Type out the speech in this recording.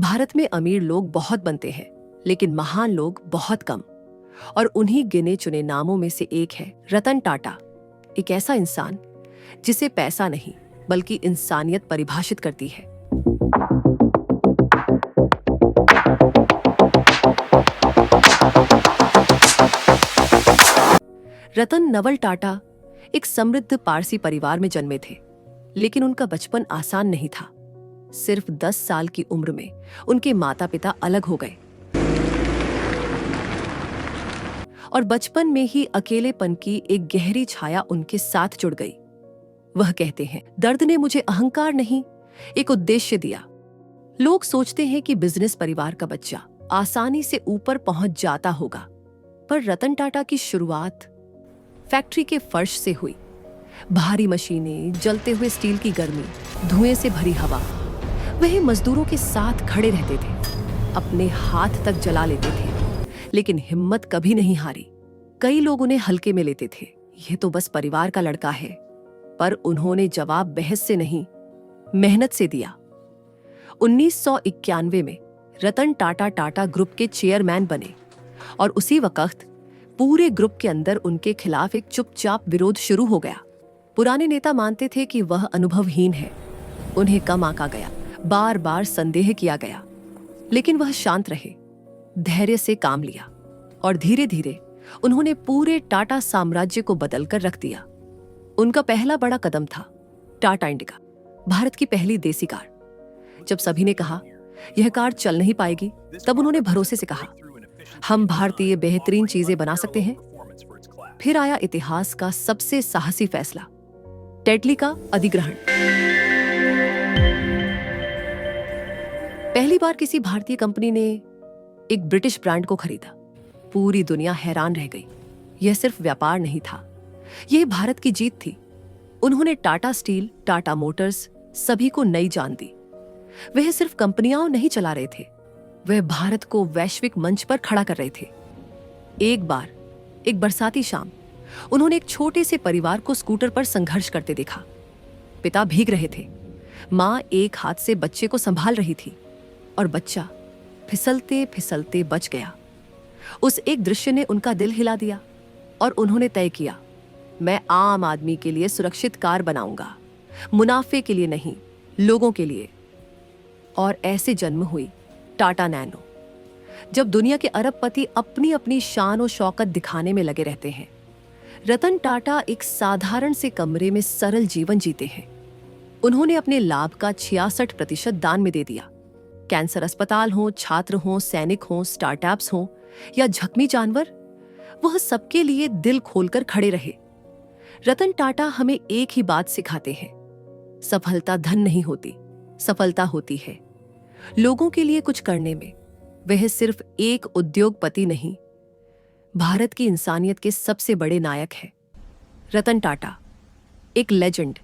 भारत में अमीर लोग बहुत बनते हैं, लेकिन महान लोग बहुत कम। और उन्हीं गिने चुने नामों में से एक है रतन टाटा। एक ऐसा इंसान जिसे पैसा नहीं बल्कि इंसानियत परिभाषित करती है। रतन नवल टाटा एक समृद्ध पारसी परिवार में जन्मे थे, लेकिन उनका बचपन आसान नहीं था। सिर्फ 10 साल की उम्र में उनके माता पिता अलग हो गए और बचपन में ही अकेलेपन की एक गहरी छाया उनके साथ जुड़ गई। वह कहते हैं, दर्द ने मुझे अहंकार नहीं, एक उद्देश्य दिया। लोग सोचते हैं कि बिजनेस परिवार का बच्चा आसानी से ऊपर पहुंच जाता होगा, पर रतन टाटा की शुरुआत फैक्ट्री के फर्श से हुई। भारी मशीनें, जलते हुए स्टील की गर्मी, धुएं से भरी हवा। वह मजदूरों के साथ खड़े रहते थे, अपने हाथ तक जला लेते थे, लेकिन हिम्मत कभी नहीं हारी। कई लोग उन्हें हल्के में लेते थे, यह तो बस परिवार का लड़का है, पर उन्होंने जवाब बहस से नहीं, मेहनत से दिया। 1991 में रतन टाटा टाटा ग्रुप के चेयरमैन बने और उसी वक्त पूरे ग्रुप के अंदर उनके खिलाफ एक चुपचाप विरोध शुरू हो गया। पुराने नेता मानते थे कि वह अनुभवहीन है, उन्हें कम आंका गया, बार बार संदेह किया गया, लेकिन वह शांत रहे, धैर्य से काम लिया और धीरे धीरे उन्होंने पूरे टाटा साम्राज्य को बदलकर रख दिया। उनका पहला बड़ा कदम था टाटा इंडिका, भारत की पहली देसी कार। जब सभी ने कहा यह कार चल नहीं पाएगी, तब उन्होंने भरोसे से कहा, हम भारतीय बेहतरीन चीजें बना सकते हैं। फिर आया इतिहास का सबसे साहसी फैसला, टेटली का अधिग्रहण। पहली बार किसी भारतीय कंपनी ने एक ब्रिटिश ब्रांड को खरीदा। पूरी दुनिया हैरान रह गई। यह सिर्फ व्यापार नहीं था, यह भारत की जीत थी। उन्होंने टाटा स्टील, टाटा मोटर्स सभी को नई जान दी। वह सिर्फ कंपनियां नहीं चला रहे थे, वह भारत को वैश्विक मंच पर खड़ा कर रहे थे। एक बार एक बरसाती शाम उन्होंने एक छोटे से परिवार को स्कूटर पर संघर्ष करते देखा। पिता भीग रहे थे, मां एक हाथ से बच्चे को संभाल रही थी और बच्चा फिसलते फिसलते बच गया। उस एक दृश्य ने उनका दिल हिला दिया और उन्होंने तय किया, मैं आम आदमी के लिए सुरक्षित कार बनाऊंगा, मुनाफे के लिए नहीं, लोगों के लिए। और ऐसे जन्म हुई टाटा नैनो। जब दुनिया के अरबपति अपनी अपनी शान और शौकत दिखाने में लगे रहते हैं, रतन टाटा एक साधारण से कमरे में सरल जीवन जीते हैं। उन्होंने अपने लाभ का 66% दान में दे दिया। कैंसर अस्पताल हो, छात्र हो, सैनिक हो, स्टार्टअप्स हो या जख्मी जानवर, वह सबके लिए दिल खोलकर खड़े रहे। रतन टाटा हमें एक ही बात सिखाते हैं, सफलता धन नहीं होती, सफलता होती है लोगों के लिए कुछ करने में। वह सिर्फ एक उद्योगपति नहीं, भारत की इंसानियत के सबसे बड़े नायक हैं। रतन टाटा एक लेजेंड।